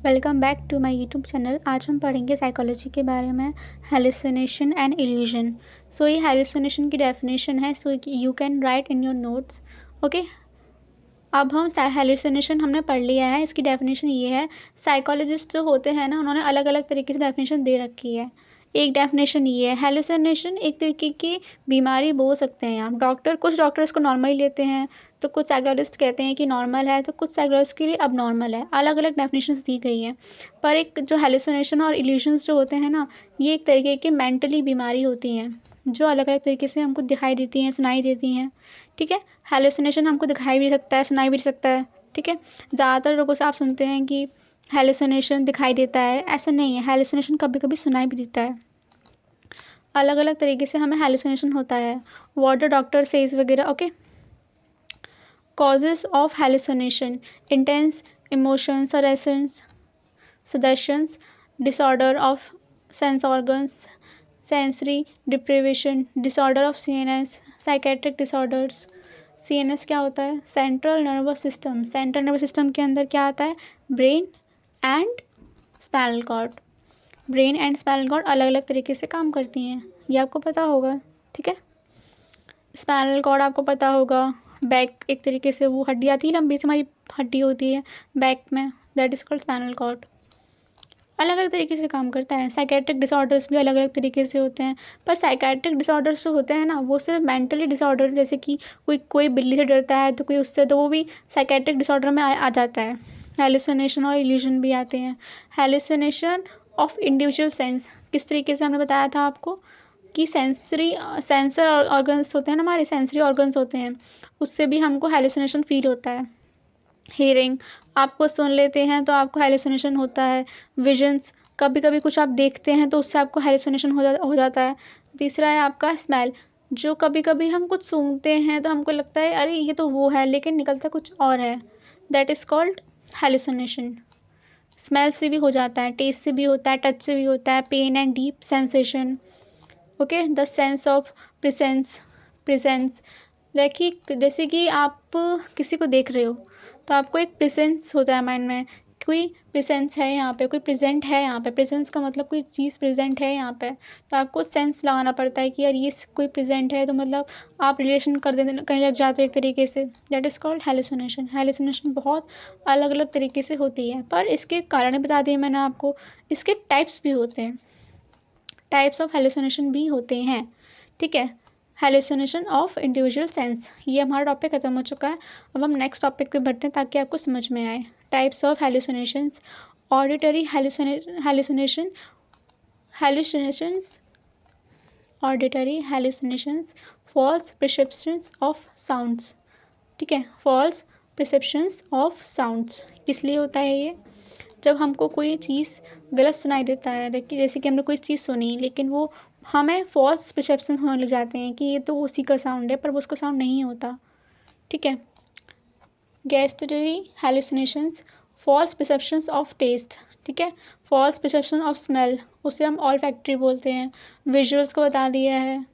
Welcome back to my YouTube channel. आज हम पढ़ेंगे साइकोलॉजी के बारे में, हेलुसिनेशन एंड इल्यूजन। सो ये हेलुसिनेशन की डेफिनेशन है, so you can write in your notes. Okay, अब हम हेलुसिनेशन हमने पढ़ लिया है, इसकी डेफिनेशन ये है। साइकोलॉजिस्ट जो होते हैं ना, उन्होंने अलग अलग तरीके से डेफिनेशन दे रखी है। एक डेफिनेशन ये है, हेलुसिनेशन एक तरीके की बीमारी बोल सकते हैं आप। कुछ डॉक्टर इसको नॉर्मली लेते हैं, तो कुछ साइकोलॉजिस्ट कहते हैं कि नॉर्मल है, तो कुछ साइकोलॉजिस्ट के लिए अब नॉर्मल है। अलग अलग डेफिनेशंस दी गई हैं। पर एक जो हेलुसिनेशन और इल्यूशंस जो होते हैं ना, ये एक तरीके की मेंटली बीमारी होती हैं, जो अलग अलग तरीके से हमको दिखाई देती हैं, सुनाई देती हैं। ठीक है, हेलुसिनेशन हमको दिखाई भी सकता है, सुनाई भी सकता है। ठीक है, ज़्यादातर लोगों से आप सुनते हैं कि हेलुसिनेशन दिखाई देता है, ऐसा नहीं है। हेलुसिनेशन कभी कभी सुनाई भी देता है। अलग अलग तरीके से हमें हेलुसिनेशन होता है, व्हाट द डॉक्टर सेज वगैरह। Okay, causes of hallucination: intense emotions, suggestions, disorder of sense organs, sensory deprivation, disorder of CNS, psychiatric disorders। CNS क्या होता है? Central nervous system. Central nervous system के अंदर क्या आता है? Brain and spinal cord. Brain and spinal cord अलग अलग तरीके से काम करती हैं, ये आपको पता होगा। ठीक है, स्पाइनल कॉर्ड आपको पता होगा, बैक एक तरीके से वो हड्डी आती है, लंबी सी हमारी हड्डी होती है बैक में, that is called spinal cord. अलग अलग तरीके से काम करता है। साइकेट्रिक डिसऑर्डर्स भी अलग अलग तरीके से होते हैं। पर साइकेट्रिक डिसऑर्डर्स जो होते हैं ना, वो सिर्फ मेंटली डिसऑर्डर, जैसे कि कोई बिल्ली से डरता है तो कोई उससे, तो वो भी साइकेट्रिक डिसऑर्डर में आ जाता है। हेलुसिनेशन और इल्यूजन भी आते हैं। हेलुसिनेशन ऑफ इंडिविजुअल सेंस, किस तरीके से हमने बताया था आपको कि सेंसर ऑर्गन्स होते हैं ना, हमारे सेंसरी ऑर्गन्स होते हैं, उससे भी हमको हेलुसिनेशन फील होता है। हियरिंग, आपको सुन लेते हैं तो आपको हेलुसिनेशन होता है। विजन्स, कभी कभी कुछ आप देखते हैं तो उससे आपको हेलुसिनेशन हो जाता है। तीसरा है आपका स्मेल, जो कभी कभी हम कुछ सूंघते हैं तो हमको लगता है अरे ये तो वो है, लेकिन निकलता कुछ और है, that is called hallucination. Smell से भी हो जाता है, टेस्ट से भी होता है, टच से भी होता है, pain and deep sensation. Okay, the sense of presence, देखिए जैसे कि आप किसी को देख रहे हो तो आपको एक प्रेजेंस होता है माइंड में, कोई प्रेजेंस है यहाँ पे, कोई प्रेजेंट है यहाँ पे। प्रेजेंस का मतलब कोई चीज़ प्रेजेंट है यहाँ पे, तो आपको सेंस लगाना पड़ता है कि यार ये कोई प्रेजेंट है, तो मतलब आप रिलेशन करने लग जाते हो एक तरीके से, that is called hallucination. Hallucination बहुत अलग अलग तरीके से होती है, पर इसके कारण बता दिए मैंने आपको। इसके टाइप्स भी होते हैं, टाइप्स ऑफ हेलुसिनेशन भी होते हैं। ठीक है, हेलुसिनेशन ऑफ इंडिविजुअल सेंस, ये हमारा टॉपिक खत्म हो चुका है। अब हम नेक्स्ट टॉपिक पे बढ़ते हैं ताकि आपको समझ में आए। Types of hallucinations: auditory hallucinations, false perceptions of sounds. ठीक है, फॉल्स परसेप्शंस ऑफ साउंड्स किस लिए होता है ये? जब हमको कोई चीज़ गलत सुनाई देता है, देखिए जैसे कि हमने कोई चीज़ सुनी, लेकिन वो हमें फॉल्स परसेप्शन होने लग जाते हैं कि ये तो उसी का साउंड है, पर वो उसका साउंड नहीं होता। ठीक है, gustatory hallucinations, false perceptions of taste. ठीक है, फॉल्स परसेप्शन ऑफ स्मेल, उसे हम ऑल्फैक्टरी बोलते हैं। विजुअल्स को बता दिया है,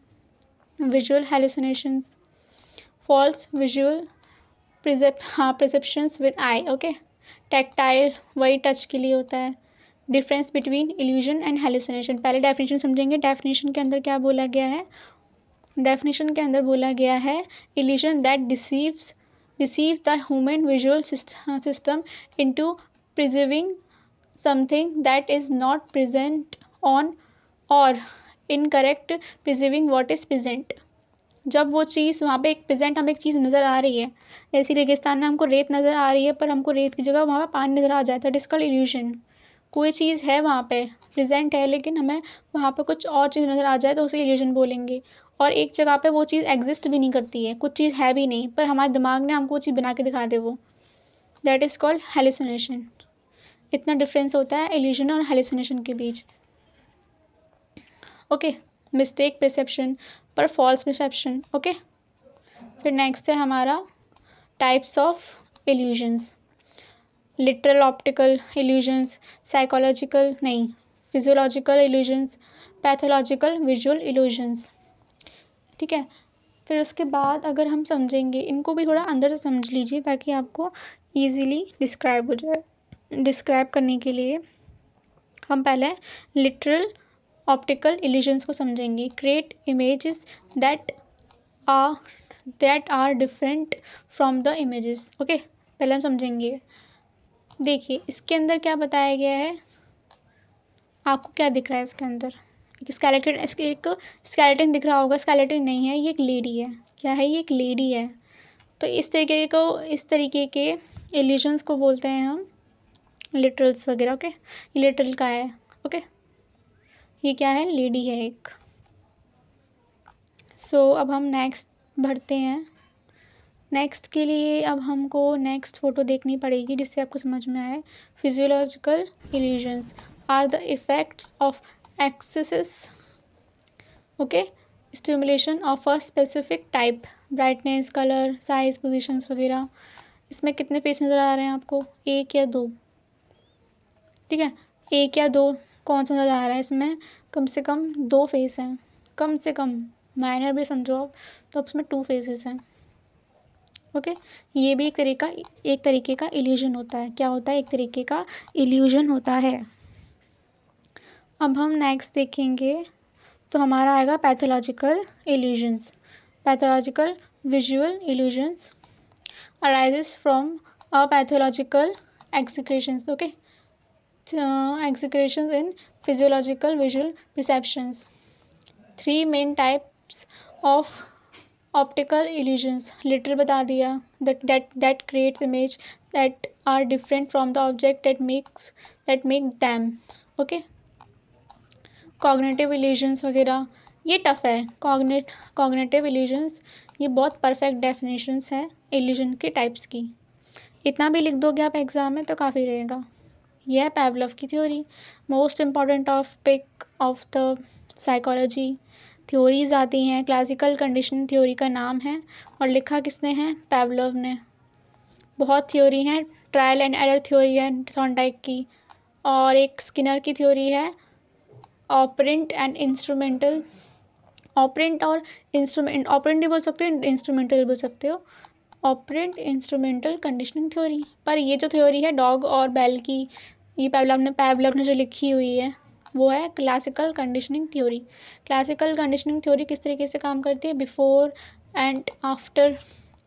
visual hallucinations, false visual perceptions with eye. Okay, tactile, वही टच के लिए होता है। Difference between illusion and hallucination, पहले डेफिनेशन समझेंगे। डेफिनेशन के अंदर क्या बोला गया है? डेफिनेशन के अंदर बोला गया है, illusion that deceive the human visual system into perceiving something that is not present on, और incorrect perceiving what is present. जब वो चीज़ वहाँ पे एक प्रेजेंट, हमें एक चीज़ नज़र आ रही है, जैसे रेगिस्तान में हमको रेत नज़र आ रही है, पर हमको रेत की जगह वहाँ पे पानी नज़र आ जाता है, डिस्कल इल्यूजन। कोई चीज़ है वहाँ पे प्रेजेंट है, लेकिन हमें वहाँ पे कुछ और चीज़ नज़र आ जाए तो उसे इल्यूजन बोलेंगे। और एक जगह पे वो चीज़ एग्जिस्ट भी नहीं करती है, कुछ चीज़ है भी नहीं, पर हमारे दिमाग ने हमको वो चीज़ बना के दिखा दे, वो दैट इज़ कॉल्ड हेलुसिनेशन। इतना डिफरेंस होता है इल्यूजन और हेलुसिनेशन के बीच। ओके, मिस्टेक परसेप्शन पर फॉल्स परसेप्शन। ओके, फिर नेक्स्ट है हमारा types of illusions: literal optical illusions, psychological नहीं, physiological illusions, pathological visual illusions. ठीक है, फिर उसके बाद अगर हम समझेंगे, इनको भी थोड़ा अंदर से समझ लीजिए ताकि आपको ईजीली डिस्क्राइब हो जाए। डिस्क्राइब करने के लिए हम पहले लिटरल ऑप्टिकल इल्यूजन्स को समझेंगे। Create images that are different from the images. Okay, पहले हम समझेंगे। देखिए इसके अंदर क्या बताया गया है, आपको क्या दिख रहा है इसके अंदर? एक स्केलेटन दिख रहा होगा। स्केलेटन नहीं है, ये एक लेडी है। क्या है? ये एक लेडी है। तो इस तरीके के इल्यूजन्स को बोलते हैं हम लिटरल्स वगैरह। ओके, ये लिटरल का है। ओके, ये क्या है? लेडी है एक। सो अब हम नेक्स्ट बढ़ते हैं। नेक्स्ट के लिए अब हमको नेक्स्ट फ़ोटो देखनी पड़ेगी जिससे आपको समझ में आए। Physiological illusions are the effects of excessive okay stimulation of a specific type, brightness, colour, size, positions वगैरह। इसमें कितने फेस नज़र आ रहे हैं आपको? एक या दो? ठीक है, एक या दो कौन सा नज़र आ रहा है इसमें? कम से कम दो फेस हैं, कम से कम। माइनर भी समझो आप, तो अब इसमें 2 फेसेस हैं। ओके, ये भी एक तरीके का इल्यूजन होता है। क्या होता है? एक तरीके का इल्यूजन होता है। अब हम नेक्स्ट देखेंगे तो हमारा आएगा pathological illusions. Pathological visual illusions arises from a pathological exacerbations. Okay, exacerbations in physiological visual perceptions। 3 main types of optical illusions. Literal बता दिया, that creates image that are different from the object that make them। Okay, cognitive illusions वगैरह ये tough है। Cognitive illusions ये बहुत perfect definitions है illusion के types की। इतना भी लिख दोगे आप एग्ज़ाम में तो काफ़ी रहेगा। यह है पैवलव की theory, most important topic of the psychology. Theories आती हैं, क्लासिकल कंडीशनिंग थ्योरी का नाम है और लिखा किसने है? पैवलव ने। बहुत थ्योरी हैं, ट्रायल एंड एरर थ्योरी है थॉर्नडाइक की, और एक स्किनर की थ्योरी है ऑपरेंट एंड इंस्ट्रूमेंटल। ऑपरेंट और इंस्ट्रूमेंट, ऑपरेंट भी बोल सकते हो, इंस्ट्रूमेंटल बोल सकते हो। Operant instrumental conditioning theory. पर ये जो थ्योरी है डॉग और बेल की, ये पैवलव ने जो लिखी हुई है वो है classical conditioning theory. Classical conditioning theory किस तरीके से काम करती है? Before and after.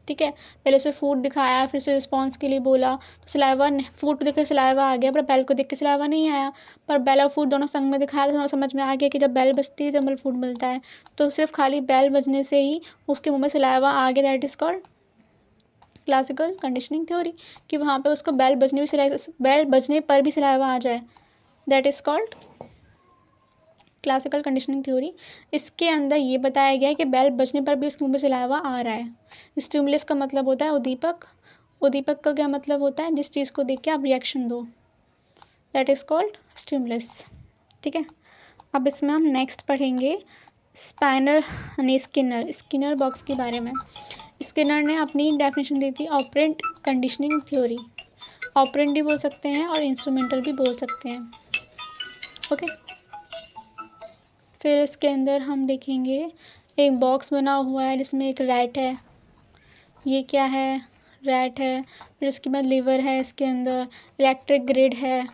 ठीक है, पहले उसे फूड दिखाया, फिर से रिस्पॉन्स के लिए बोला, तो सलाइवा, फूड को देख के सलाइवा आ गया, पर बेल को देख के सलाइवा नहीं आया। पर बेल और फूड दोनों संग में दिखाया तो समझ में आ गया कि जब बेल बजती है जब मतलब फूड मिलता है। तो सिर्फ खाली बेल बजने से ही उसके मुँह में सलाइवा आ गया, that is called classical conditioning theory. कि वहाँ पे उसको बेल बजने पर भी सलाइवा आ जाए, that is called classical conditioning theory. इसके अंदर ये बताया गया है कि बेल बजने पर भी उसके मुँह में सलाइवा आ रहा है। स्टिमुलस का मतलब होता है उद्दीपक। उद्दीपक का क्या मतलब होता है? जिस चीज़ को देख के आप रिएक्शन दो, दैट इज़ कॉल्ड स्टिमुलस। ठीक है, अब इसमें हम नेक्स्ट पढ़ेंगे स्किनर बॉक्स के बारे में। स्किनर ने अपनी डेफिनेशन दी थी ऑपरेंट कंडीशनिंग थ्योरी। ऑपरेंट भी बोल सकते हैं और इंस्ट्रूमेंटल भी बोल सकते हैं। ओके, फिर इसके अंदर हम देखेंगे एक बॉक्स बना हुआ है जिसमें एक रैट है। ये क्या है? रैट है। फिर इसके बाद लीवर है, इसके अंदर इलेक्ट्रिक ग्रिड है,